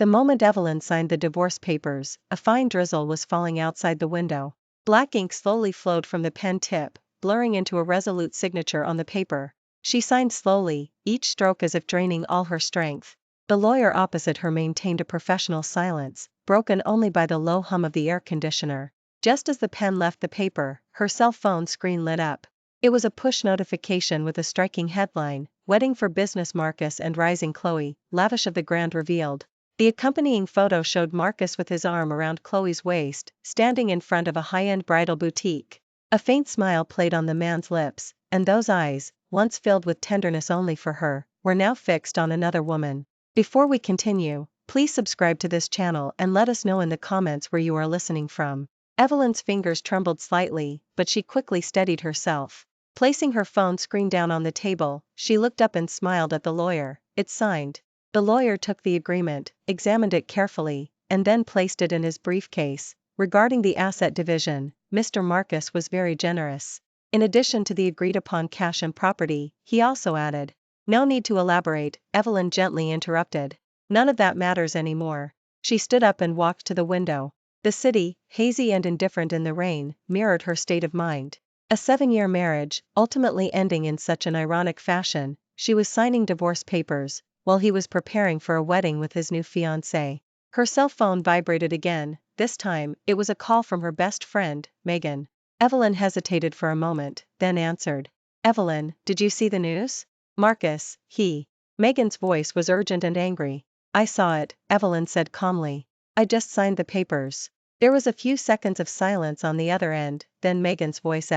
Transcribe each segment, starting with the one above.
The moment Evelyn signed the divorce papers, a fine drizzle was falling outside the window. Black ink slowly flowed from the pen tip, blurring into a resolute signature on the paper. She signed slowly, each stroke as if draining all her strength. The lawyer opposite her maintained a professional silence, broken only by the low hum of the air conditioner. Just as the pen left the paper, her cell phone screen lit up. It was a push notification with a striking headline, "Wedding for Business Marcus and Rising Chloe, Lavish of the Grand Revealed." The accompanying photo showed Marcus with his arm around Chloe's waist, standing in front of a high-end bridal boutique. A faint smile played on the man's lips, and those eyes, once filled with tenderness only for her, were now fixed on another woman. Before we continue, please subscribe to this channel and let us know in the comments where you are listening from. Evelyn's fingers trembled slightly, but she quickly steadied herself. Placing her phone screen down on the table, she looked up and smiled at the lawyer. "It's signed." The lawyer took the agreement, examined it carefully, and then placed it in his briefcase. Regarding the asset division, Mr. Marcus was very generous. In addition to the agreed-upon cash and property, he also added. "No need to elaborate," Evelyn gently interrupted. "None of that matters anymore." She stood up and walked to the window. The city, hazy and indifferent in the rain, mirrored her state of mind. A 7-year marriage, ultimately ending in such an ironic fashion. She was signing divorce papers, while he was preparing for a wedding with his new fiancée. Her cell phone vibrated again. This time, it was a call from her best friend, Megan. Evelyn hesitated for a moment, then answered. "Evelyn, did you see the news?" "Marcus, he." Megan's voice was urgent and angry. "I saw it," Evelyn said calmly. "I just signed the papers." There was a few seconds of silence on the other end, then Megan's voice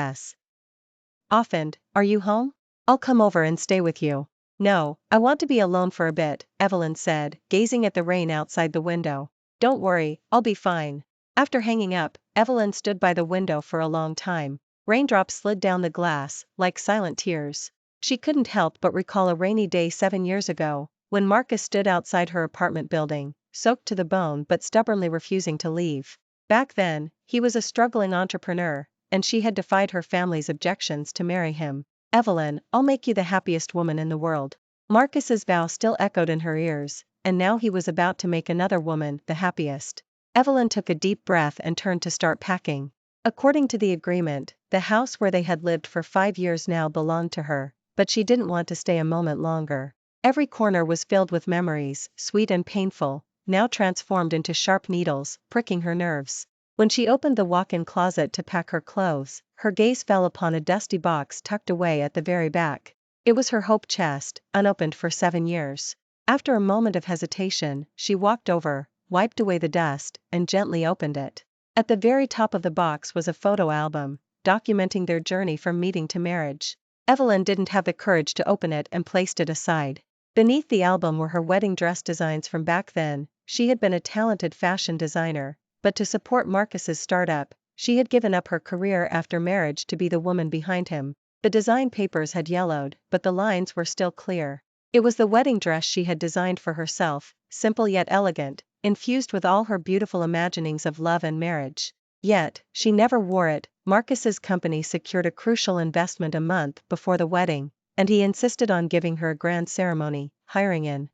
softened. "Are you home? I'll come over and stay with you." "No, I want to be alone for a bit," Evelyn said, gazing at the rain outside the window. "Don't worry, I'll be fine." After hanging up, Evelyn stood by the window for a long time. Raindrops slid down the glass, like silent tears. She couldn't help but recall a rainy day 7 years ago, when Marcus stood outside her apartment building, soaked to the bone but stubbornly refusing to leave. Back then, he was a struggling entrepreneur, and she had defied her family's objections to marry him. "Evelyn, I'll make you the happiest woman in the world." Marcus's vow still echoed in her ears, and now he was about to make another woman the happiest. Evelyn took a deep breath and turned to start packing. According to the agreement, the house where they had lived for 5 years now belonged to her, but she didn't want to stay a moment longer. Every corner was filled with memories, sweet and painful, now transformed into sharp needles, pricking her nerves. When she opened the walk-in closet to pack her clothes, her gaze fell upon a dusty box tucked away at the very back. It was her hope chest, unopened for 7 years. After a moment of hesitation, she walked over, wiped away the dust, and gently opened it. At the very top of the box was a photo album, documenting their journey from meeting to marriage. Evelyn didn't have the courage to open it and placed it aside. Beneath the album were her wedding dress designs from back then. She had been a talented fashion designer, but to support Marcus's startup, she had given up her career after marriage to be the woman behind him. The design papers had yellowed, but the lines were still clear. It was the wedding dress she had designed for herself, simple yet elegant, infused with all her beautiful imaginings of love and marriage. Yet, she never wore it. Marcus's company secured a crucial investment a month before the wedding, and he insisted on giving her a grand ceremony, hiring an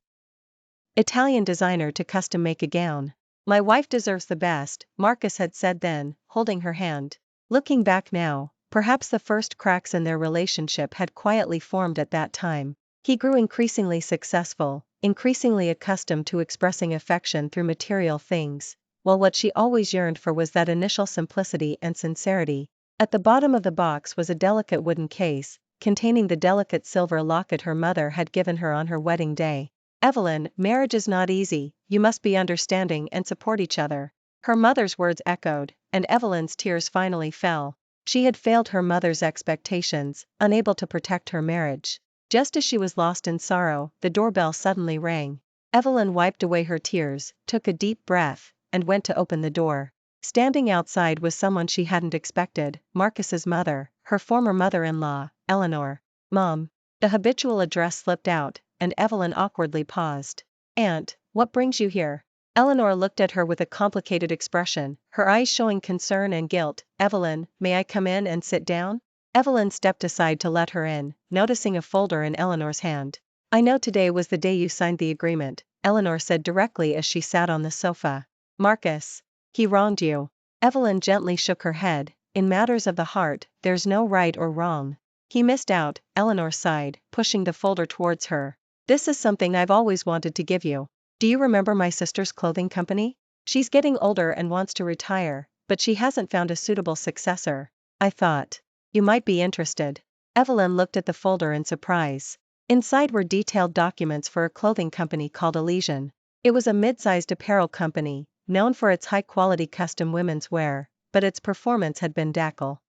Italian designer to custom make a gown. "My wife deserves the best," Marcus had said then, holding her hand. Looking back now, perhaps the first cracks in their relationship had quietly formed at that time. He grew increasingly successful, increasingly accustomed to expressing affection through material things, while what she always yearned for was that initial simplicity and sincerity. At the bottom of the box was a delicate wooden case, containing the delicate silver locket her mother had given her on her wedding day. "Evelyn, marriage is not easy, you must be understanding and support each other." Her mother's words echoed, and Evelyn's tears finally fell. She had failed her mother's expectations, unable to protect her marriage. Just as she was lost in sorrow, the doorbell suddenly rang. Evelyn wiped away her tears, took a deep breath, and went to open the door. Standing outside was someone she hadn't expected, Marcus's mother, her former mother-in-law, Eleanor. "Mom." The habitual address slipped out, and Evelyn awkwardly paused. "Aunt, what brings you here?" Eleanor looked at her with a complicated expression, her eyes showing concern and guilt. "Evelyn, may I come in and sit down?" Evelyn stepped aside to let her in, noticing a folder in Eleanor's hand. "I know today was the day you signed the agreement, Eleanor said directly as she sat on the sofa. Marcus. He wronged you. Evelyn gently shook her head. In matters of the heart, there's no right or wrong. He missed out, Eleanor sighed, pushing the folder towards her. This is something I've always wanted to give you. Do you remember my sister's clothing company? She's getting older and wants to retire, but she hasn't found a suitable successor. I thought you might be interested. Evelyn looked at the folder in surprise. Inside were detailed documents for a clothing company called Elysian. It was a mid-sized apparel company, known for its high-quality custom women's wear, but its performance had been declining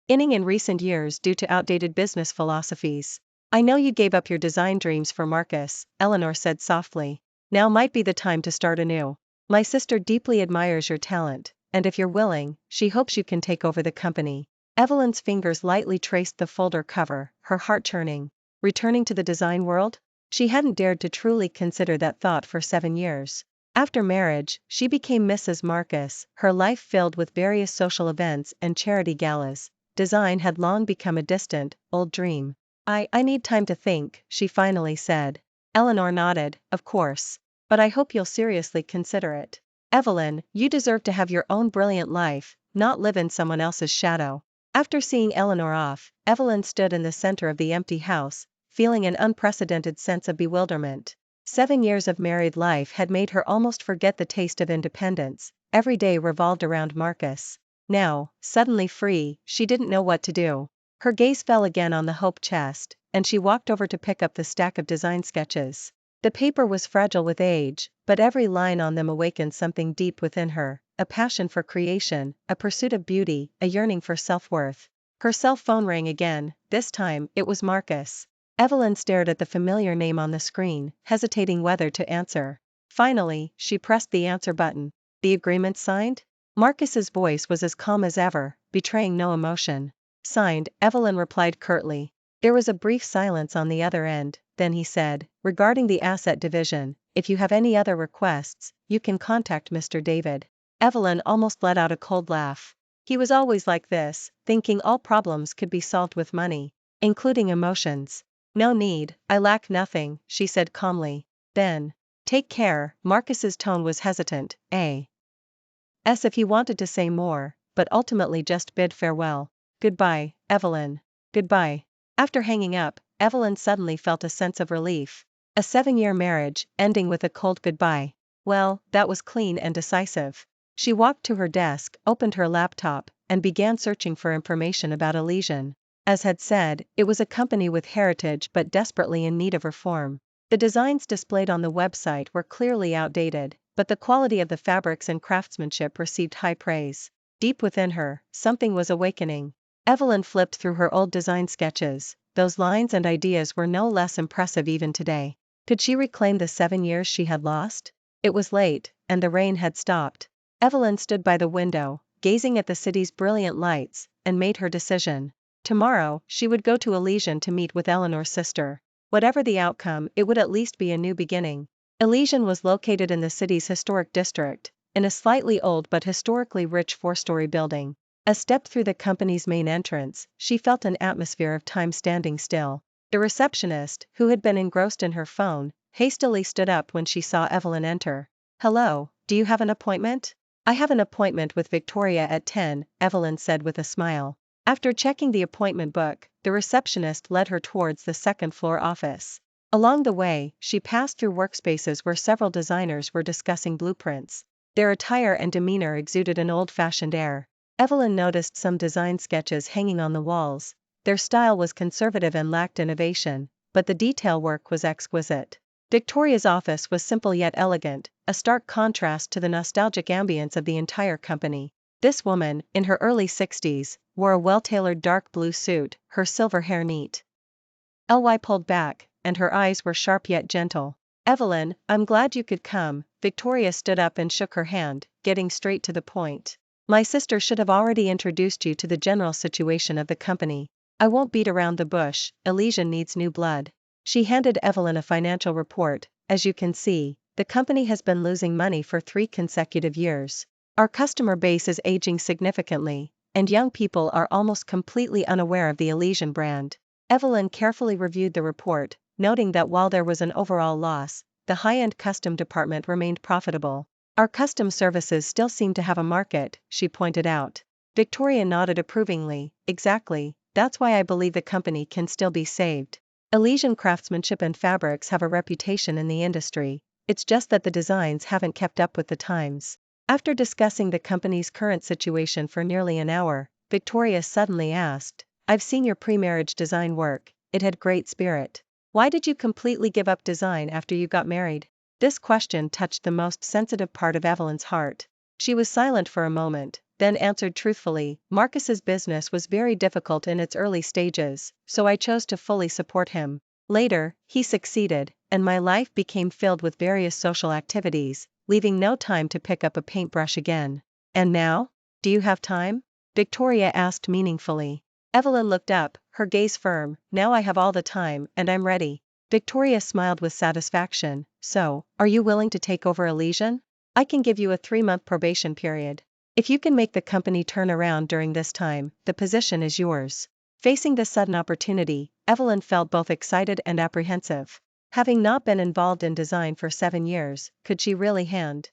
in recent years due to outdated business philosophies. I know you gave up your design dreams for Marcus, Eleanor said softly. Now might be the time to start anew. My sister deeply admires your talent, and if you're willing, she hopes you can take over the company. Evelyn's fingers lightly traced the folder cover, her heart churning. Returning to the design world? She hadn't dared to truly consider that thought for 7 years. After marriage, she became Mrs. Marcus, her life filled with various social events and charity galas. Design had long become a distant, old dream. I need time to think, she finally said. Eleanor nodded, of course. But I hope you'll seriously consider it. Evelyn, you deserve to have your own brilliant life, not live in someone else's shadow. After seeing Eleanor off, Evelyn stood in the center of the empty house, feeling an unprecedented sense of bewilderment. 7 years of married life had made her almost forget the taste of independence. Every day revolved around Marcus. Now, suddenly free, she didn't know what to do. Her gaze fell again on the hope chest, and she walked over to pick up the stack of design sketches. The paper was fragile with age, but every line on them awakened something deep within her, a passion for creation, a pursuit of beauty, a yearning for self-worth. Her cell phone rang again. This time, it was Marcus. Evelyn stared at the familiar name on the screen, hesitating whether to answer. Finally, she pressed the answer button. The agreement signed? Marcus's voice was as calm as ever, betraying no emotion. Signed, Evelyn replied curtly. There was a brief silence on the other end, then he said, regarding the asset division, if you have any other requests, you can contact Mr. David. Evelyn almost let out a cold laugh. He was always like this, thinking all problems could be solved with money, including emotions. No need, I lack nothing, she said calmly. Then, take care. Marcus's tone was hesitant, as if he wanted to say more, but ultimately just bid farewell. Goodbye, Evelyn. Goodbye. After hanging up, Evelyn suddenly felt a sense of relief. A 7-year marriage, ending with a cold goodbye. Well, that was clean and decisive. She walked to her desk, opened her laptop, and began searching for information about Elysian. As had said, it was a company with heritage but desperately in need of reform. The designs displayed on the website were clearly outdated, but the quality of the fabrics and craftsmanship received high praise. Deep within her, something was awakening. Evelyn flipped through her old design sketches. Those lines and ideas were no less impressive even today. Could she reclaim the 7 years she had lost? It was late, and the rain had stopped. Evelyn stood by the window, gazing at the city's brilliant lights, and made her decision. Tomorrow, she would go to Elysian to meet with Eleanor's sister. Whatever the outcome, it would at least be a new beginning. Elysian was located in the city's historic district, in a slightly old but historically rich 4-story building. A step through the company's main entrance, she felt an atmosphere of time standing still. The receptionist, who had been engrossed in her phone, hastily stood up when she saw Evelyn enter. Hello, do you have an appointment? I have an appointment with Victoria at 10, Evelyn said with a smile. After checking the appointment book, the receptionist led her towards the second-floor office. Along the way, she passed through workspaces where several designers were discussing blueprints. Their attire and demeanor exuded an old-fashioned air. Evelyn noticed some design sketches hanging on the walls. Their style was conservative and lacked innovation, but the detail work was exquisite. Victoria's office was simple yet elegant, a stark contrast to the nostalgic ambience of the entire company. This woman, in her early 60s, wore a well-tailored dark blue suit, her silver hair neatly pulled back, and her eyes were sharp yet gentle. Evelyn, I'm glad you could come. Victoria stood up and shook her hand, getting straight to the point. My sister should have already introduced you to the general situation of the company. I won't beat around the bush, Elysian needs new blood. She handed Evelyn a financial report. As you can see, the company has been losing money for 3 consecutive years. Our customer base is aging significantly, and young people are almost completely unaware of the Elysian brand. Evelyn carefully reviewed the report, noting that while there was an overall loss, the high-end custom department remained profitable. Our custom services still seem to have a market, she pointed out. Victoria nodded approvingly. Exactly, that's why I believe the company can still be saved. Elysian craftsmanship and fabrics have a reputation in the industry, it's just that the designs haven't kept up with the times. After discussing the company's current situation for nearly an hour, Victoria suddenly asked, I've seen your pre-marriage design work, it had great spirit. Why did you completely give up design after you got married? This question touched the most sensitive part of Evelyn's heart. She was silent for a moment, then answered truthfully, Marcus's business was very difficult in its early stages, so I chose to fully support him. Later, he succeeded, and my life became filled with various social activities, leaving no time to pick up a paintbrush again. And now? Do you have time? Victoria asked meaningfully. Evelyn looked up, her gaze firm. Now I have all the time, and I'm ready. Victoria smiled with satisfaction. So, are you willing to take over Elysian? I can give you a 3-month probation period. If you can make the company turn around during this time, the position is yours. Facing this sudden opportunity, Evelyn felt both excited and apprehensive. Having not been involved in design for 7 years, could she really handle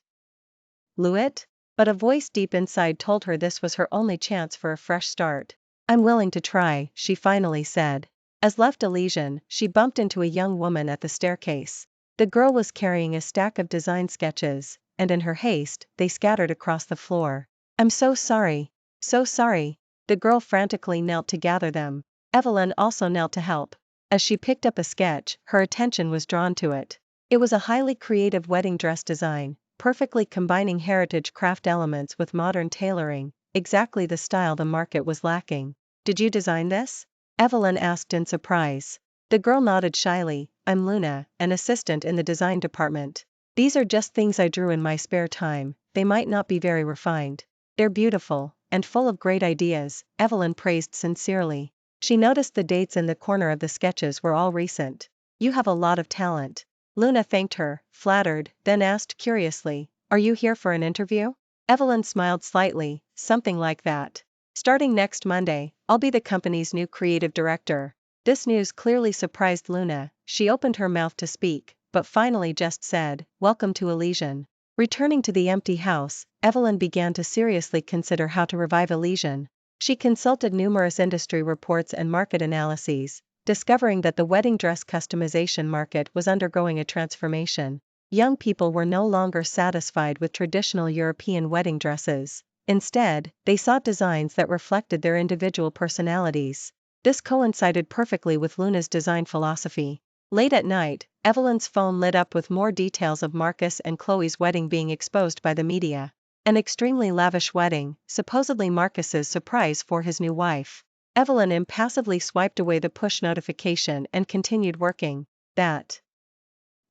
it? But a voice deep inside told her this was her only chance for a fresh start. I'm willing to try, she finally said. As left Elysian, she bumped into a young woman at the staircase. The girl was carrying a stack of design sketches, and in her haste, they scattered across the floor. I'm so sorry. So sorry. The girl frantically knelt to gather them. Evelyn also knelt to help. As she picked up a sketch, her attention was drawn to it. It was a highly creative wedding dress design, perfectly combining heritage craft elements with modern tailoring, exactly the style the market was lacking. Did you design this? Evelyn asked in surprise. The girl nodded shyly. I'm Luna, an assistant in the design department. These are just things I drew in my spare time, they might not be very refined. They're beautiful, and full of great ideas, Evelyn praised sincerely. She noticed the dates in the corner of the sketches were all recent. You have a lot of talent. Luna thanked her, flattered, then asked curiously, Are you here for an interview? Evelyn smiled slightly, something like that. Starting next Monday, I'll be the company's new creative director. This news clearly surprised Luna. She opened her mouth to speak, but finally just said, Welcome to Elysian. Returning to the empty house, Evelyn began to seriously consider how to revive Elysian. She consulted numerous industry reports and market analyses, discovering that the wedding dress customization market was undergoing a transformation. Young people were no longer satisfied with traditional European wedding dresses. Instead, they sought designs that reflected their individual personalities. This coincided perfectly with Luna's design philosophy. Late at night, Evelyn's phone lit up with more details of Marcus and Chloe's wedding being exposed by the media. An extremely lavish wedding, supposedly Marcus's surprise for his new wife. Evelyn impassively swiped away the push notification and continued working. That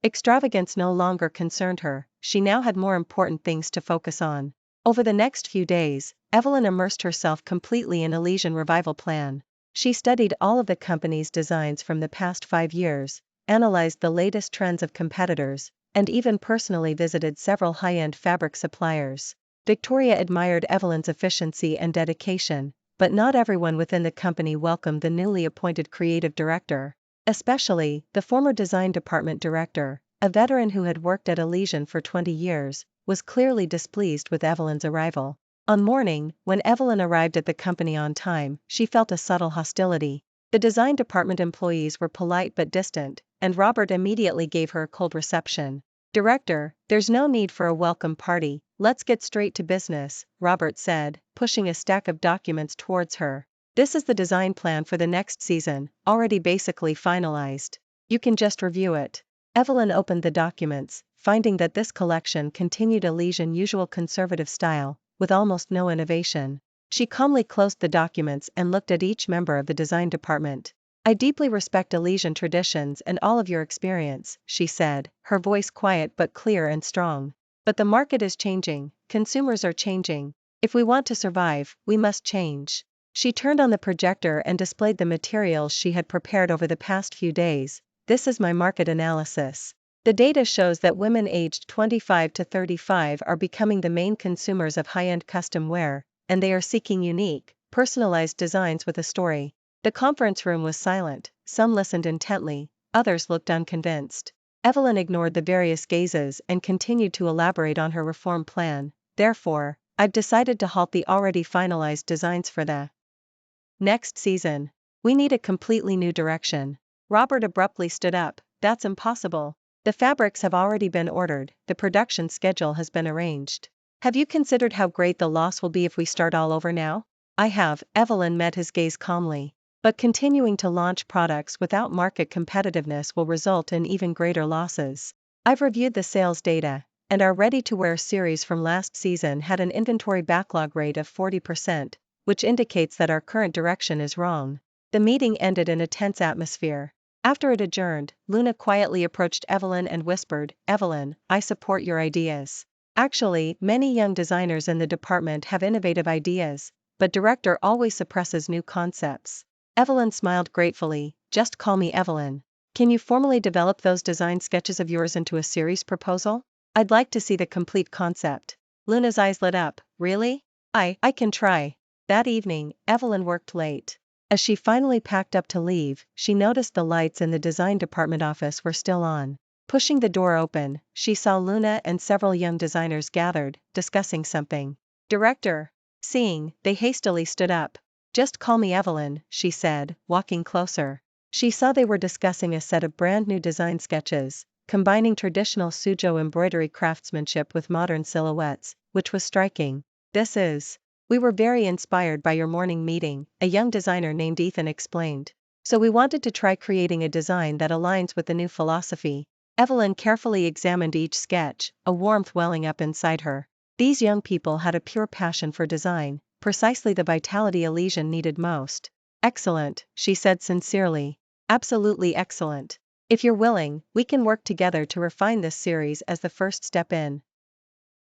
extravagance no longer concerned her, she now had more important things to focus on. Over the next few days, Evelyn immersed herself completely in Elysian revival plan. She studied all of the company's designs from the past 5 years, analyzed the latest trends of competitors, and even personally visited several high-end fabric suppliers. Victoria admired Evelyn's efficiency and dedication, but not everyone within the company welcomed the newly appointed creative director. Especially, the former design department director, a veteran who had worked at Elysian for 20 years, was clearly displeased with Evelyn's arrival. On morning, when Evelyn arrived at the company on time, she felt a subtle hostility. The design department employees were polite but distant, and Robert immediately gave her a cold reception. Director, there's no need for a welcome party, let's get straight to business, Robert said, pushing a stack of documents towards her. This is the design plan for the next season, already basically finalized. You can just review it. Evelyn opened the documents, finding that this collection continued Elysian's usual conservative style, with almost no innovation. She calmly closed the documents and looked at each member of the design department. I deeply respect Elysian traditions and all of your experience, she said, her voice quiet but clear and strong. But the market is changing, consumers are changing. If we want to survive, we must change. She turned on the projector and displayed the materials she had prepared over the past few days. This is my market analysis. The data shows that women aged 25 to 35 are becoming the main consumers of high-end custom wear, and they are seeking unique, personalized designs with a story. The conference room was silent, some listened intently, others looked unconvinced. Evelyn ignored the various gazes and continued to elaborate on her reform plan. Therefore, I've decided to halt the already finalized designs for the next season. We need a completely new direction. Robert abruptly stood up. That's impossible. The fabrics have already been ordered, the production schedule has been arranged. Have you considered how great the loss will be if we start all over now? I have, Evelyn met his gaze calmly. But continuing to launch products without market competitiveness will result in even greater losses. I've reviewed the sales data, and our ready-to-wear series from last season had an inventory backlog rate of 40%, which indicates that our current direction is wrong. The meeting ended in a tense atmosphere. After it adjourned, Luna quietly approached Evelyn and whispered, "Evelyn, I support your ideas. Actually, many young designers in the department have innovative ideas, but director always suppresses new concepts." Evelyn smiled gratefully. "Just call me Evelyn. Can you formally develop those design sketches of yours into a series proposal? I'd like to see the complete concept." Luna's eyes lit up. "Really? I can try." That evening, Evelyn worked late. As she finally packed up to leave, she noticed the lights in the design department office were still on. Pushing the door open, she saw Luna and several young designers gathered, discussing something. "Director." Seeing, they hastily stood up. "Just call me Evelyn," she said, walking closer. She saw they were discussing a set of brand new design sketches, combining traditional Suzhou embroidery craftsmanship with modern silhouettes, which was striking. We were very inspired by your morning meeting," a young designer named Ethan explained. "So we wanted to try creating a design that aligns with the new philosophy." Evelyn carefully examined each sketch, a warmth welling up inside her. These young people had a pure passion for design, precisely the vitality Elysian needed most. "Excellent," she said sincerely. "Absolutely excellent. If you're willing, we can work together to refine this series as the first step in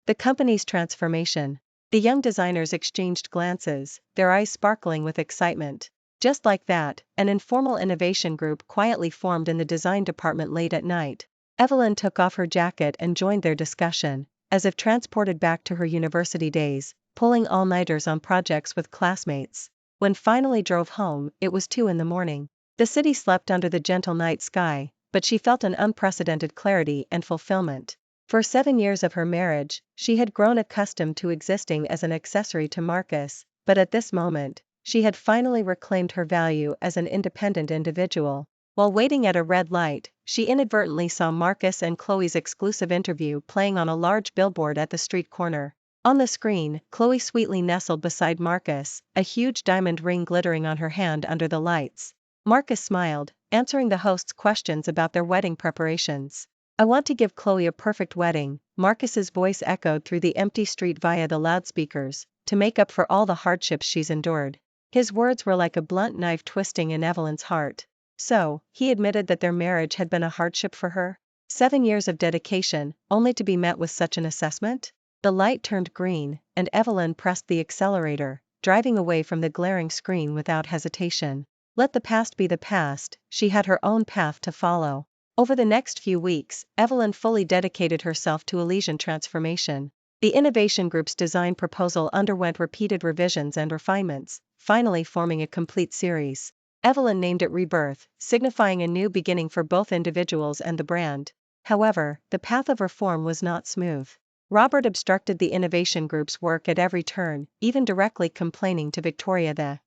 the company's transformation." The young designers exchanged glances, their eyes sparkling with excitement. Just like that, an informal innovation group quietly formed in the design department late at night. Evelyn took off her jacket and joined their discussion, as if transported back to her university days, pulling all-nighters on projects with classmates. When finally drove home, it was 2 in the morning. The city slept under the gentle night sky, but she felt an unprecedented clarity and fulfillment. For 7 years of her marriage, she had grown accustomed to existing as an accessory to Marcus, but at this moment, she had finally reclaimed her value as an independent individual. While waiting at a red light, she inadvertently saw Marcus and Chloe's exclusive interview playing on a large billboard at the street corner. On the screen, Chloe sweetly nestled beside Marcus, a huge diamond ring glittering on her hand under the lights. Marcus smiled, answering the host's questions about their wedding preparations. "I want to give Chloe a perfect wedding," Marcus's voice echoed through the empty street via the loudspeakers, "to make up for all the hardships she's endured." His words were like a blunt knife twisting in Evelyn's heart. So, he admitted that their marriage had been a hardship for her? 7 years of dedication, only to be met with such an assessment? The light turned green, and Evelyn pressed the accelerator, driving away from the glaring screen without hesitation. Let the past be the past, she had her own path to follow. Over the next few weeks, Evelyn fully dedicated herself to Elysian transformation. The Innovation Group's design proposal underwent repeated revisions and refinements, finally forming a complete series. Evelyn named it Rebirth, signifying a new beginning for both individuals and the brand. However, the path of reform was not smooth. Robert obstructed the Innovation Group's work at every turn, even directly complaining to Victoria that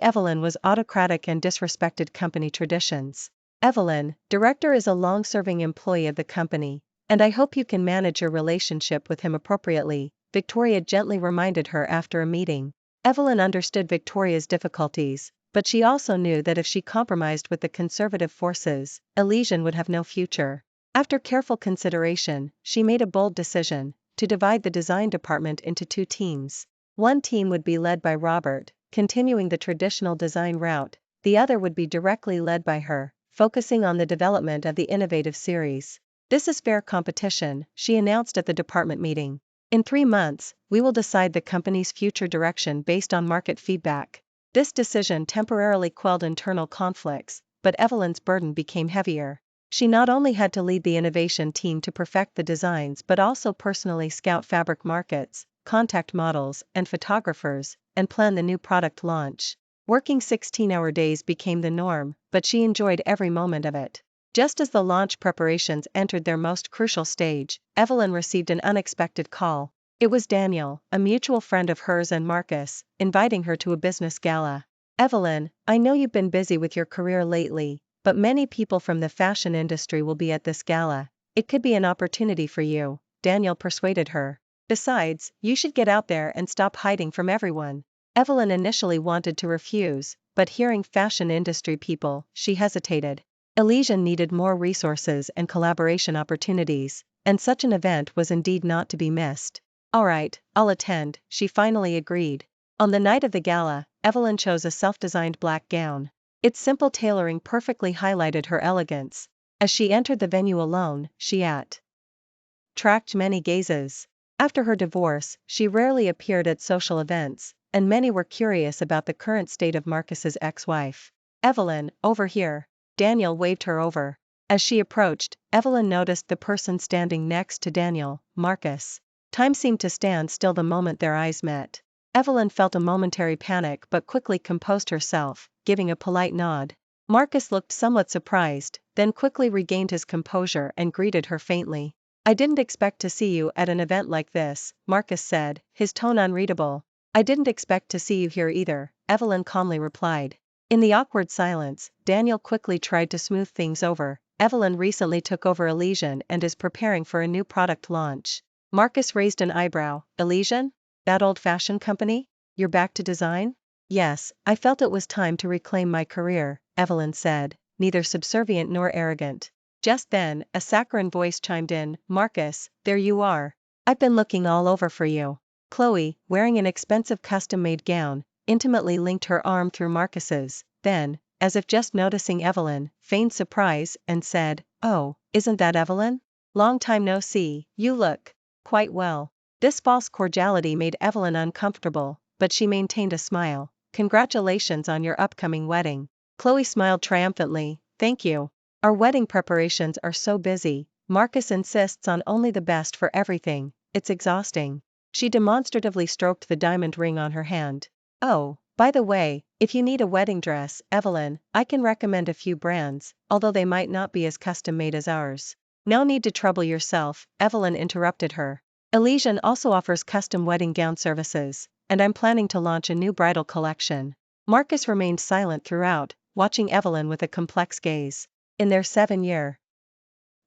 Evelyn was autocratic and disrespected company traditions. "Evelyn, director is a long-serving employee of the company, and I hope you can manage your relationship with him appropriately," Victoria gently reminded her after a meeting. Evelyn understood Victoria's difficulties, but she also knew that if she compromised with the conservative forces, Elysian would have no future. After careful consideration, she made a bold decision, to divide the design department into 2 teams. One team would be led by Robert, continuing the traditional design route, the other would be directly led by her, focusing on the development of the innovative series. "This is fair competition," she announced at the department meeting. "In 3 months, we will decide the company's future direction based on market feedback." This decision temporarily quelled internal conflicts, but Evelyn's burden became heavier. She not only had to lead the innovation team to perfect the designs but also personally scout fabric markets, contact models and photographers, and plan the new product launch. Working 16-hour days became the norm, but she enjoyed every moment of it. Just as the launch preparations entered their most crucial stage, Evelyn received an unexpected call. It was Daniel, a mutual friend of hers and Marcus, inviting her to a business gala. "Evelyn, I know you've been busy with your career lately, but many people from the fashion industry will be at this gala. It could be an opportunity for you," Daniel persuaded her. "Besides, you should get out there and stop hiding from everyone." Evelyn initially wanted to refuse, but hearing fashion industry people, she hesitated. Elysian needed more resources and collaboration opportunities, and such an event was indeed not to be missed. "All right, I'll attend," she finally agreed. On the night of the gala, Evelyn chose a self-designed black gown. Its simple tailoring perfectly highlighted her elegance. As she entered the venue alone, she attracted many gazes. After her divorce, she rarely appeared at social events, and many were curious about the current state of Marcus's ex-wife. "Evelyn, over here." Daniel waved her over. As she approached, Evelyn noticed the person standing next to Daniel, Marcus. Time seemed to stand still the moment their eyes met. Evelyn felt a momentary panic but quickly composed herself, giving a polite nod. Marcus looked somewhat surprised, then quickly regained his composure and greeted her faintly. "I didn't expect to see you at an event like this," Marcus said, his tone unreadable. "I didn't expect to see you here either," Evelyn calmly replied. In the awkward silence, Daniel quickly tried to smooth things over. "Evelyn recently took over Elysian and is preparing for a new product launch." Marcus raised an eyebrow. "Elysian? That old fashion company? You're back to design?" "Yes, I felt it was time to reclaim my career," Evelyn said, neither subservient nor arrogant. Just then, a saccharine voice chimed in. "Marcus, there you are. I've been looking all over for you." Chloe, wearing an expensive custom-made gown, intimately linked her arm through Marcus's, then, as if just noticing Evelyn, feigned surprise and said, "Oh, isn't that Evelyn? Long time no see, you look quite well." This false cordiality made Evelyn uncomfortable, but she maintained a smile. "Congratulations on your upcoming wedding." Chloe smiled triumphantly. "Thank you. Our wedding preparations are so busy. Marcus insists on only the best for everything. It's exhausting." She demonstratively stroked the diamond ring on her hand. "Oh, by the way, if you need a wedding dress, Evelyn, I can recommend a few brands, although they might not be as custom-made as ours." "No need to trouble yourself," Evelyn interrupted her. "Elysian also offers custom wedding gown services, and I'm planning to launch a new bridal collection." Marcus remained silent throughout, watching Evelyn with a complex gaze. In their 7 years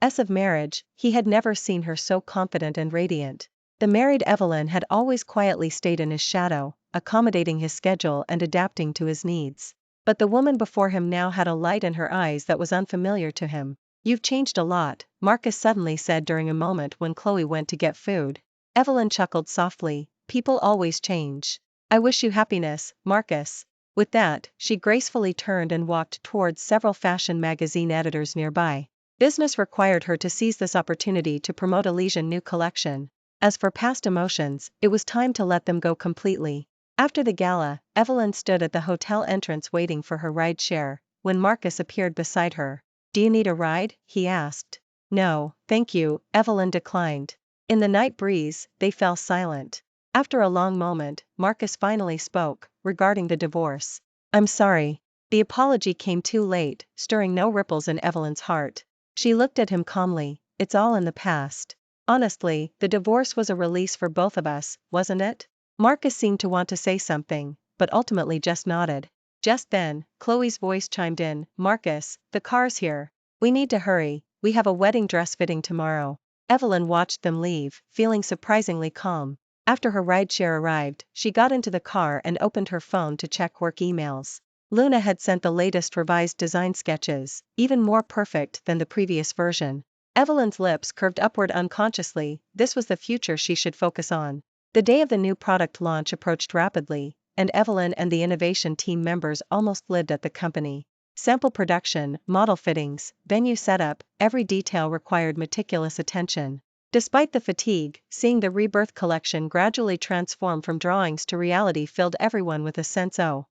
of marriage, he had never seen her so confident and radiant. The married Evelyn had always quietly stayed in his shadow, accommodating his schedule and adapting to his needs. But the woman before him now had a light in her eyes that was unfamiliar to him. "You've changed a lot," Marcus suddenly said during a moment when Chloe went to get food. Evelyn chuckled softly. "People always change. I wish you happiness, Marcus." With that, she gracefully turned and walked towards several fashion magazine editors nearby. Business required her to seize this opportunity to promote Elysian new collection. As for past emotions, it was time to let them go completely. After the gala, Evelyn stood at the hotel entrance waiting for her ride share, when Marcus appeared beside her. "Do you need a ride?" he asked. "No, thank you," Evelyn declined. In the night breeze, they fell silent. After a long moment, Marcus finally spoke, regarding the divorce. "I'm sorry." The apology came too late, stirring no ripples in Evelyn's heart. She looked at him calmly. "It's all in the past. Honestly, the divorce was a release for both of us, wasn't it?" Marcus seemed to want to say something, but ultimately just nodded. Just then, Chloe's voice chimed in. "Marcus, the car's here. We need to hurry, we have a wedding dress fitting tomorrow." Evelyn watched them leave, feeling surprisingly calm. After her rideshare arrived, she got into the car and opened her phone to check work emails. Luna had sent the latest revised design sketches, even more perfect than the previous version. Evelyn's lips curved upward unconsciously. This was the future she should focus on. The day of the new product launch approached rapidly, and Evelyn and the innovation team members almost lived at the company. Sample production, model fittings, venue setup, every detail required meticulous attention. Despite the fatigue, seeing the Rebirth collection gradually transform from drawings to reality filled everyone with a sense of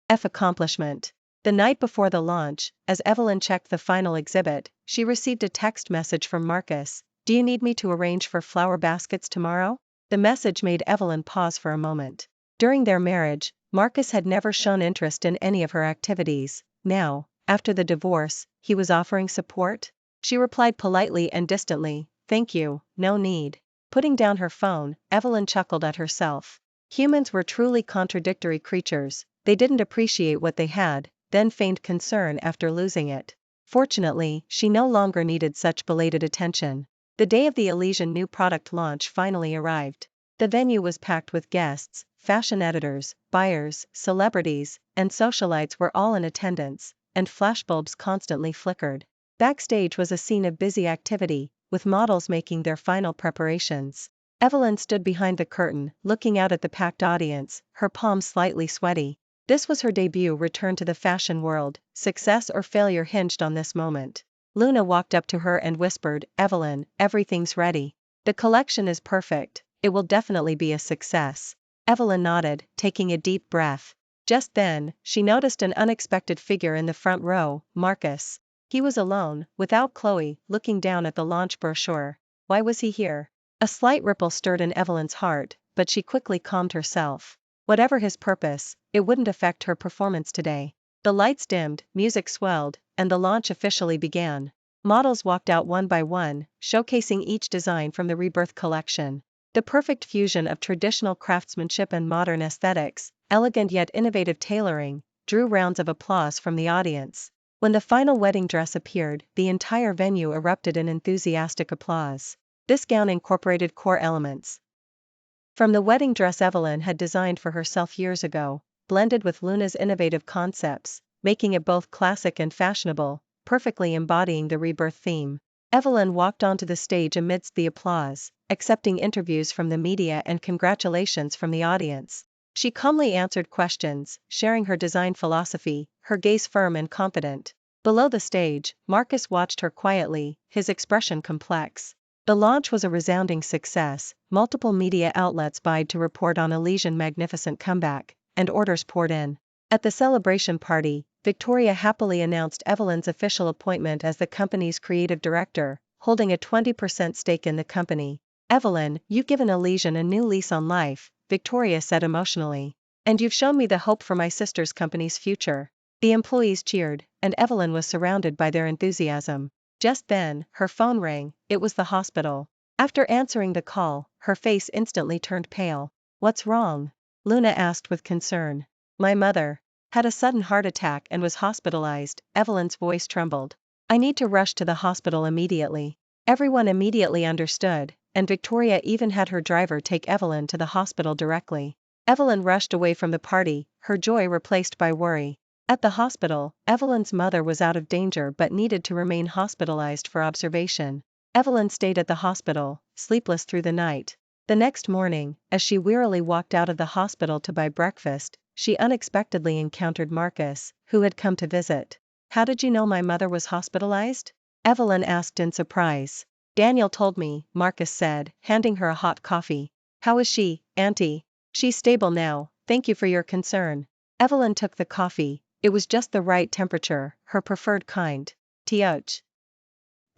accomplishment. The night before the launch, as Evelyn checked the final exhibit, she received a text message from Marcus. "Do you need me to arrange for flower baskets tomorrow?" The message made Evelyn pause for a moment. During their marriage, Marcus had never shown interest in any of her activities. Now, after the divorce, he was offering support? She replied politely and distantly, "Thank you, no need." Putting down her phone, Evelyn chuckled at herself. Humans were truly contradictory creatures. They didn't appreciate what they had, then feigned concern after losing it. Fortunately, she no longer needed such belated attention. The day of the Elysian new product launch finally arrived. The venue was packed with guests, fashion editors, buyers, celebrities, and socialites were all in attendance, and flashbulbs constantly flickered. Backstage was a scene of busy activity, with models making their final preparations. Evelyn stood behind the curtain, looking out at the packed audience, her palms slightly sweaty. This was her debut return to the fashion world. Success or failure hinged on this moment. Luna walked up to her and whispered, "Evelyn, everything's ready. The collection is perfect, it will definitely be a success." Evelyn nodded, taking a deep breath. Just then, she noticed an unexpected figure in the front row, Marcus. He was alone, without Chloe, looking down at the launch brochure. Why was he here? A slight ripple stirred in Evelyn's heart, but she quickly calmed herself. Whatever his purpose, it wouldn't affect her performance today. The lights dimmed, music swelled, and the launch officially began. Models walked out one by one, showcasing each design from the Rebirth collection. The perfect fusion of traditional craftsmanship and modern aesthetics, elegant yet innovative tailoring, drew rounds of applause from the audience. When the final wedding dress appeared, the entire venue erupted in enthusiastic applause. This gown incorporated core elements from the wedding dress Evelyn had designed for herself years ago, blended with Luna's innovative concepts, making it both classic and fashionable, perfectly embodying the Rebirth theme. Evelyn walked onto the stage amidst the applause, accepting interviews from the media and congratulations from the audience. She calmly answered questions, sharing her design philosophy, her gaze firm and confident. Below the stage, Marcus watched her quietly, his expression complex. The launch was a resounding success. Multiple media outlets vied to report on Elysian's magnificent comeback, and orders poured in. At the celebration party, Victoria happily announced Evelyn's official appointment as the company's creative director, holding a 20% stake in the company. "Evelyn, you've given Elysian a new lease on life," Victoria said emotionally. "And you've shown me the hope for my sister's company's future." The employees cheered, and Evelyn was surrounded by their enthusiasm. Just then, her phone rang. It was the hospital. After answering the call, her face instantly turned pale. "What's wrong?" Luna asked with concern. "My mother had a sudden heart attack and was hospitalized," Evelyn's voice trembled. "I need to rush to the hospital immediately." Everyone immediately understood, and Victoria even had her driver take Evelyn to the hospital directly. Evelyn rushed away from the party, her joy replaced by worry. At the hospital, Evelyn's mother was out of danger but needed to remain hospitalized for observation. Evelyn stayed at the hospital, sleepless through the night. The next morning, as she wearily walked out of the hospital to buy breakfast, she unexpectedly encountered Marcus, who had come to visit. "How did you know my mother was hospitalized?" Evelyn asked in surprise. "Daniel told me," Marcus said, handing her a hot coffee. "How is she, Auntie?" "She's stable now, thank you for your concern." Evelyn took the coffee. It was just the right temperature, her preferred kind. Tioch.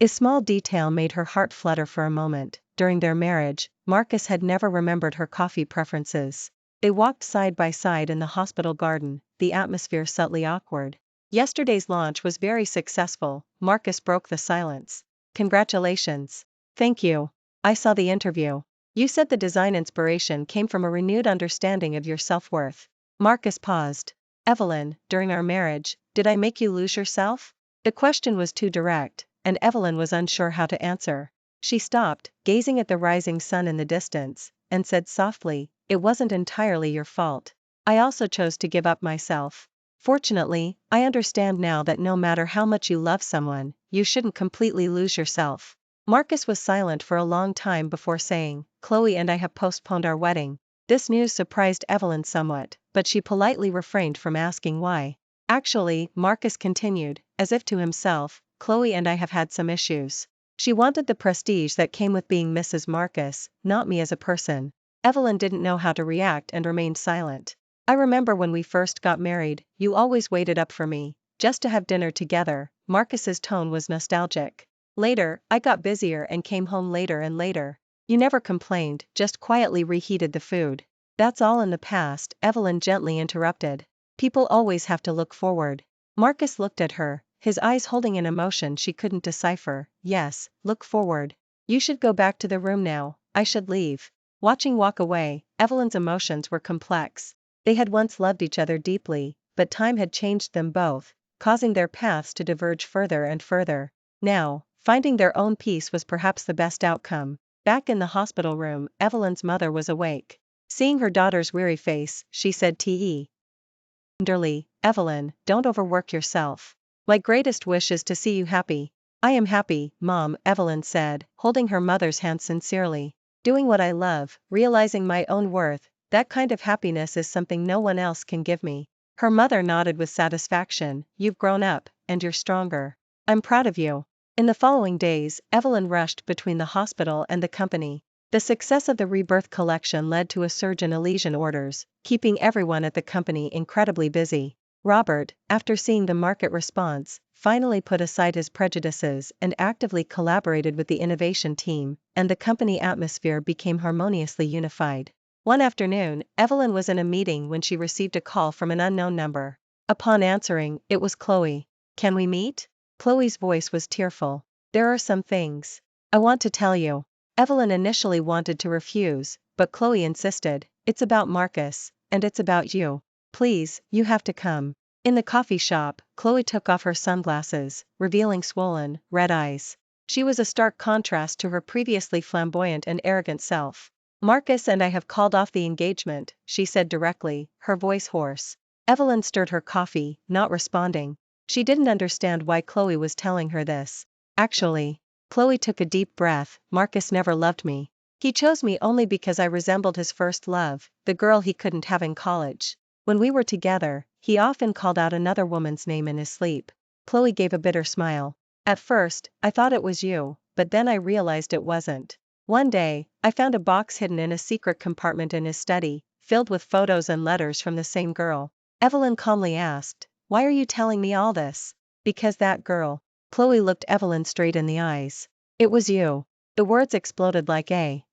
A small detail made her heart flutter for a moment. During their marriage, Marcus had never remembered her coffee preferences. They walked side by side in the hospital garden, the atmosphere subtly awkward. "Yesterday's launch was very successful," Marcus broke the silence. "Congratulations." "Thank you. I saw the interview. You said the design inspiration came from a renewed understanding of your self-worth." Marcus paused. "Evelyn, during our marriage, did I make you lose yourself?" The question was too direct, and Evelyn was unsure how to answer. She stopped, gazing at the rising sun in the distance, and said softly, "It wasn't entirely your fault. I also chose to give up myself. Fortunately, I understand now that no matter how much you love someone, you shouldn't completely lose yourself." Marcus was silent for a long time before saying, "Chloe and I have postponed our wedding." This news surprised Evelyn somewhat, but she politely refrained from asking why. "Actually," Marcus continued, as if to himself, "Chloe and I have had some issues. She wanted the prestige that came with being Mrs. Marcus, not me as a person." Evelyn didn't know how to react and remained silent. "I remember when we first got married, you always waited up for me, just to have dinner together." Marcus's tone was nostalgic. "Later, I got busier and came home later and later. You never complained, just quietly reheated the food." "That's all in the past," Evelyn gently interrupted. "People always have to look forward." Marcus looked at her, his eyes holding an emotion she couldn't decipher. Yes, look forward. You should go back to the room now, I should leave. Watching walk away, Evelyn's emotions were complex. They had once loved each other deeply, but time had changed them both, causing their paths to diverge further and further. Now, finding their own peace was perhaps the best outcome. Back in the hospital room, Evelyn's mother was awake. Seeing her daughter's weary face, she said tenderly, Evelyn, don't overwork yourself. My greatest wish is to see you happy. I am happy, Mom, Evelyn said, holding her mother's hand sincerely. Doing what I love, realizing my own worth, that kind of happiness is something no one else can give me. Her mother nodded with satisfaction. You've grown up, and you're stronger. I'm proud of you. In the following days, Evelyn rushed between the hospital and the company. The success of the Rebirth collection led to a surge in Elysian orders, keeping everyone at the company incredibly busy. Robert, after seeing the market response, finally put aside his prejudices and actively collaborated with the innovation team, and the company atmosphere became harmoniously unified. One afternoon, Evelyn was in a meeting when she received a call from an unknown number. Upon answering, it was Chloe. Can we meet? Chloe's voice was tearful. There are some things I want to tell you. Evelyn initially wanted to refuse, but Chloe insisted. It's about Marcus, and it's about you. Please, you have to come. In the coffee shop, Chloe took off her sunglasses, revealing swollen, red eyes. She was a stark contrast to her previously flamboyant and arrogant self. Marcus and I have called off the engagement, she said directly, her voice hoarse. Evelyn stirred her coffee, not responding. She didn't understand why Chloe was telling her this. Actually, Chloe took a deep breath. Marcus never loved me. He chose me only because I resembled his first love, the girl he couldn't have in college. When we were together, he often called out another woman's name in his sleep. Chloe gave a bitter smile. At first, I thought it was you, but then I realized it wasn't. One day, I found a box hidden in a secret compartment in his study, filled with photos and letters from the same girl. Evelyn calmly asked, why are you telling me all this? Because that girl. Chloe looked Evelyn straight in the eyes. It was you. The words exploded like a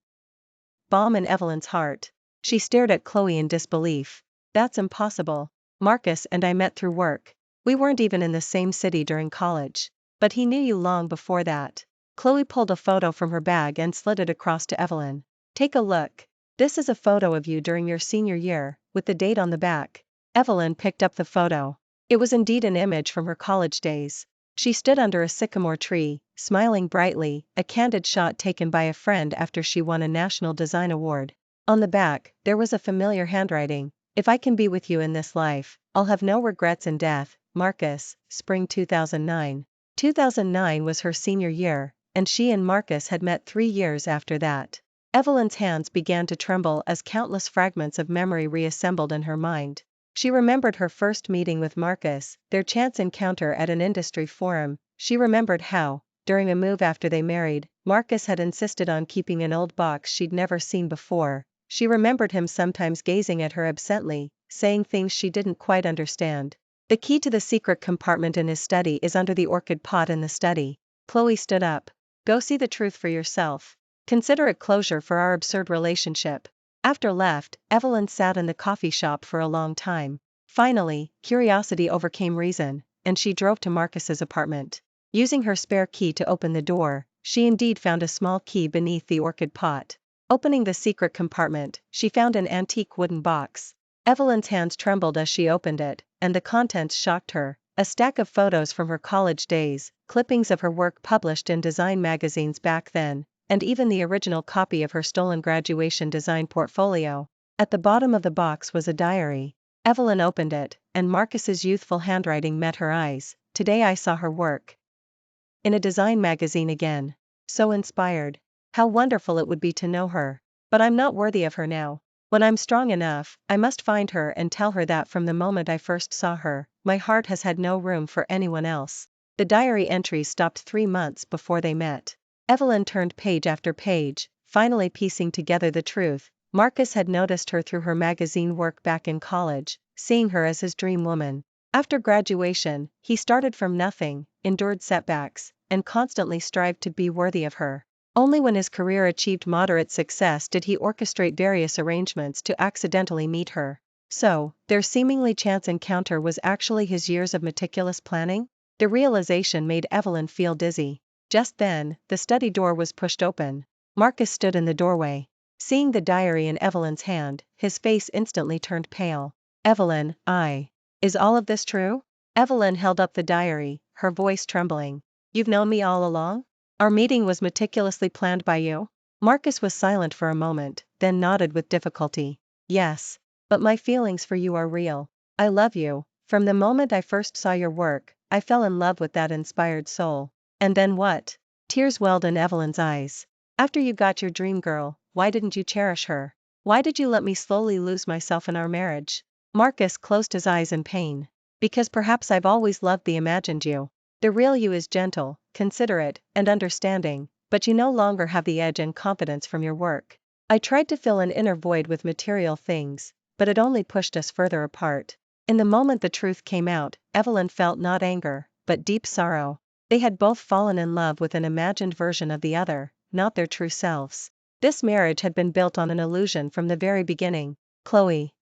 bomb in Evelyn's heart. She stared at Chloe in disbelief. That's impossible. Marcus and I met through work. We weren't even in the same city during college. But he knew you long before that. Chloe pulled a photo from her bag and slid it across to Evelyn. Take a look. This is a photo of you during your senior year, with the date on the back. Evelyn picked up the photo. It was indeed an image from her college days. She stood under a sycamore tree, smiling brightly, a candid shot taken by a friend after she won a National Design Award. On the back, there was a familiar handwriting. If I can be with you in this life, I'll have no regrets in death. Marcus, Spring 2009. 2009 was her senior year, and she and Marcus had met 3 years after that. Evelyn's hands began to tremble as countless fragments of memory reassembled in her mind. She remembered her first meeting with Marcus, their chance encounter at an industry forum. She remembered how, during a move after they married, Marcus had insisted on keeping an old box she'd never seen before. She remembered him sometimes gazing at her absently, saying things she didn't quite understand. The key to the secret compartment in his study is under the orchid pot in the study. Chloe stood up. Go see the truth for yourself. Consider it closure for our absurd relationship. After left, Evelyn sat in the coffee shop for a long time. Finally, curiosity overcame reason, and she drove to Marcus's apartment. Using her spare key to open the door, she indeed found a small key beneath the orchid pot. Opening the secret compartment, she found an antique wooden box. Evelyn's hands trembled as she opened it, and the contents shocked her. A stack of photos from her college days, clippings of her work published in design magazines back then, and even the original copy of her stolen graduation design portfolio. At the bottom of the box was a diary. Evelyn opened it, and Marcus's youthful handwriting met her eyes. Today I saw her work in a design magazine again. So inspired. How wonderful it would be to know her. But I'm not worthy of her now. When I'm strong enough, I must find her and tell her that from the moment I first saw her, my heart has had no room for anyone else. The diary entries stopped 3 months before they met. Evelyn turned page after page, finally piecing together the truth. Marcus had noticed her through her magazine work back in college, seeing her as his dream woman. After graduation, he started from nothing, endured setbacks, and constantly strived to be worthy of her. Only when his career achieved moderate success did he orchestrate various arrangements to accidentally meet her. So, their seemingly chance encounter was actually his years of meticulous planning? The realization made Evelyn feel dizzy. Just then, the study door was pushed open. Marcus stood in the doorway. Seeing the diary in Evelyn's hand, his face instantly turned pale. Evelyn, is all of this true? Evelyn held up the diary, her voice trembling. You've known me all along? Our meeting was meticulously planned by you? Marcus was silent for a moment, then nodded with difficulty. Yes. But my feelings for you are real. I love you. From the moment I first saw your work, I fell in love with that inspired soul. And then what? Tears welled in Evelyn's eyes. After you got your dream girl, why didn't you cherish her? Why did you let me slowly lose myself in our marriage? Marcus closed his eyes in pain. Because perhaps I've always loved the imagined you. The real you is gentle, considerate, and understanding, but you no longer have the edge and confidence from your work. I tried to fill an inner void with material things, but it only pushed us further apart. In the moment the truth came out, Evelyn felt not anger, but deep sorrow. They had both fallen in love with an imagined version of the other, not their true selves. This marriage had been built on an illusion from the very beginning. Chloe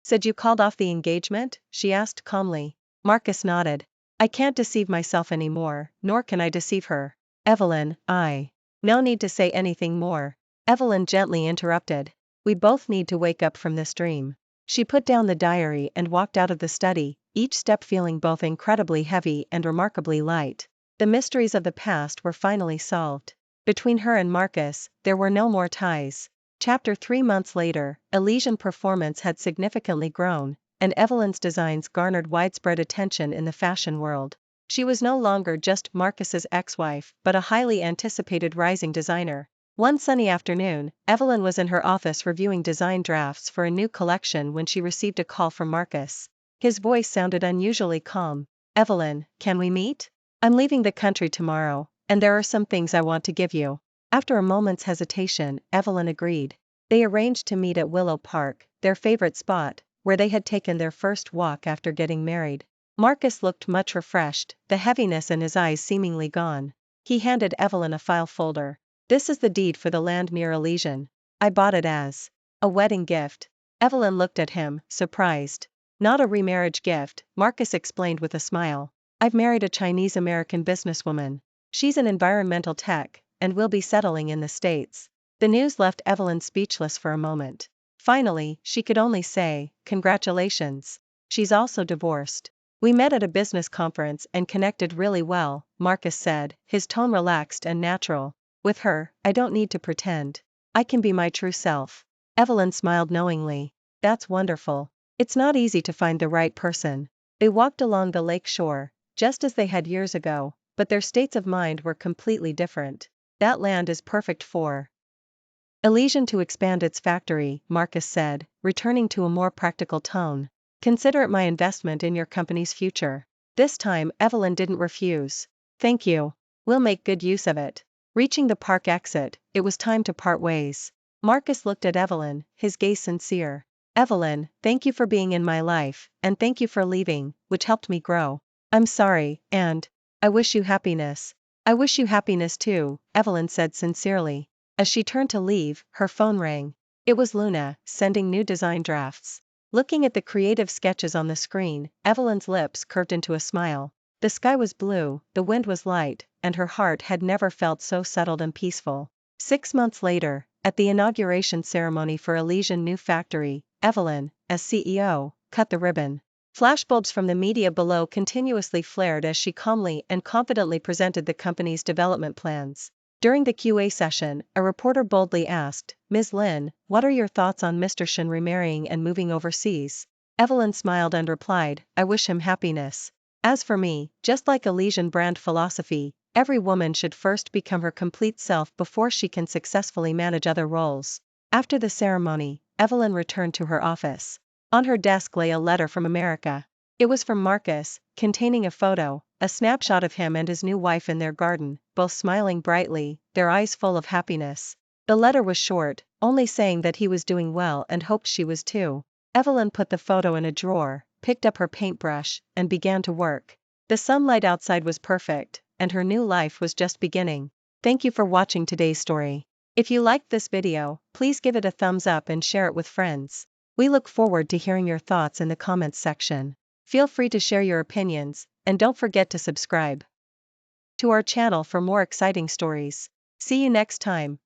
said you called off the engagement? She asked calmly. Marcus nodded. I can't deceive myself anymore, nor can I deceive her. Evelyn, No need to say anything more. Evelyn gently interrupted. We both need to wake up from this dream. She put down the diary and walked out of the study, each step feeling both incredibly heavy and remarkably light. The mysteries of the past were finally solved. Between her and Marcus, there were no more ties. Chapter 3 months later, Elysian performance had significantly grown, and Evelyn's designs garnered widespread attention in the fashion world. She was no longer just Marcus's ex-wife, but a highly anticipated rising designer. One sunny afternoon, Evelyn was in her office reviewing design drafts for a new collection when she received a call from Marcus. His voice sounded unusually calm. Evelyn, can we meet? I'm leaving the country tomorrow, and there are some things I want to give you. After a moment's hesitation, Evelyn agreed. They arranged to meet at Willow Park, their favorite spot, where they had taken their first walk after getting married. Marcus looked much refreshed, the heaviness in his eyes seemingly gone. He handed Evelyn a file folder. This is the deed for the land near Elysian. I bought it as a wedding gift. Evelyn looked at him, surprised. Not a remarriage gift, Marcus explained with a smile. I've married a Chinese-American businesswoman. She's an environmental tech, and will be settling in the States. The news left Evelyn speechless for a moment. Finally, she could only say, congratulations. She's also divorced. We met at a business conference and connected really well, Marcus said, his tone relaxed and natural. With her, I don't need to pretend. I can be my true self. Evelyn smiled knowingly. That's wonderful. It's not easy to find the right person. They walked along the lake shore, just as they had years ago, but their states of mind were completely different. That land is perfect for Elysian to expand its factory, Marcus said, returning to a more practical tone. Consider it my investment in your company's future. This time, Evelyn didn't refuse. Thank you. We'll make good use of it. Reaching the park exit, it was time to part ways. Marcus looked at Evelyn, his gaze sincere. Evelyn, thank you for being in my life, and thank you for leaving, which helped me grow. I'm sorry, and I wish you happiness. I wish you happiness too, Evelyn said sincerely. As she turned to leave, her phone rang. It was Luna, sending new design drafts. Looking at the creative sketches on the screen, Evelyn's lips curved into a smile. The sky was blue, the wind was light, and her heart had never felt so settled and peaceful. 6 months later, at the inauguration ceremony for Elysian new factory, Evelyn, as CEO, cut the ribbon. Flashbulbs from the media below continuously flared as she calmly and confidently presented the company's development plans. During the QA session, a reporter boldly asked, Ms. Lin, what are your thoughts on Mr. Shin remarrying and moving overseas? Evelyn smiled and replied, I wish him happiness. As for me, just like Elysian brand philosophy, every woman should first become her complete self before she can successfully manage other roles. After the ceremony, Evelyn returned to her office. On her desk lay a letter from America. It was from Marcus, containing a photo, a snapshot of him and his new wife in their garden, both smiling brightly, their eyes full of happiness. The letter was short, only saying that he was doing well and hoped she was too. Evelyn put the photo in a drawer, picked up her paintbrush, and began to work. The sunlight outside was perfect, and her new life was just beginning. Thank you for watching today's story. If you liked this video, please give it a thumbs up and share it with friends. We look forward to hearing your thoughts in the comments section. Feel free to share your opinions, and don't forget to subscribe to our channel for more exciting stories. See you next time.